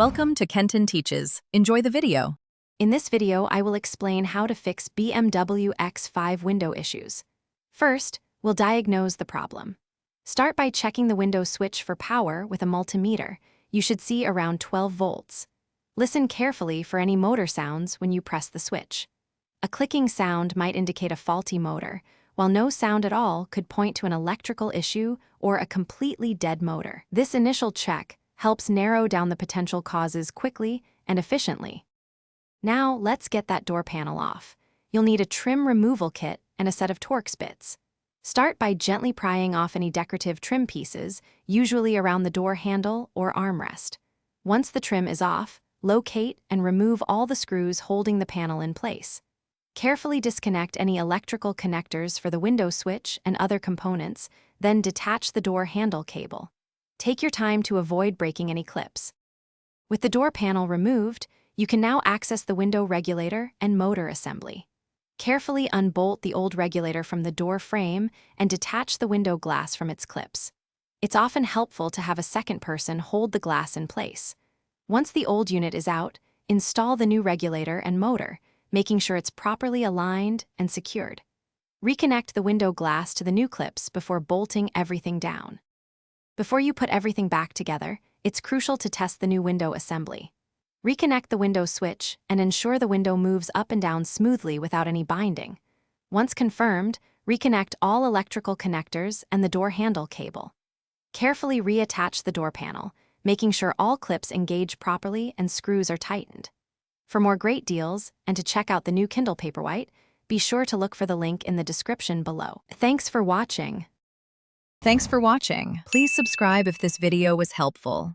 Welcome to Kenton Teaches. Enjoy the video. In this video, I will explain how to fix BMW X5 window issues. First, we'll diagnose the problem. Start by checking the window switch for power with a multimeter. You should see around 12 volts. Listen carefully for any motor sounds when you press the switch. A clicking sound might indicate a faulty motor, while no sound at all could point to an electrical issue or a completely dead motor. This initial check helps narrow down the potential causes quickly and efficiently. Now, let's get that door panel off. You'll need a trim removal kit and a set of Torx bits. Start by gently prying off any decorative trim pieces, usually around the door handle or armrest. Once the trim is off, locate and remove all the screws holding the panel in place. Carefully disconnect any electrical connectors for the window switch and other components, then detach the door handle cable. Take your time to avoid breaking any clips. With the door panel removed, you can now access the window regulator and motor assembly. Carefully unbolt the old regulator from the door frame and detach the window glass from its clips. It's often helpful to have a second person hold the glass in place. Once the old unit is out, install the new regulator and motor, making sure it's properly aligned and secured. Reconnect the window glass to the new clips before bolting everything down. Before you put everything back together, it's crucial to test the new window assembly. Reconnect the window switch and ensure the window moves up and down smoothly without any binding. Once confirmed, reconnect all electrical connectors and the door handle cable. Carefully reattach the door panel, making sure all clips engage properly and screws are tightened. For more great deals and to check out the new Kindle Paperwhite, be sure to look for the link in the description below. Thanks for watching. Please subscribe if this video was helpful.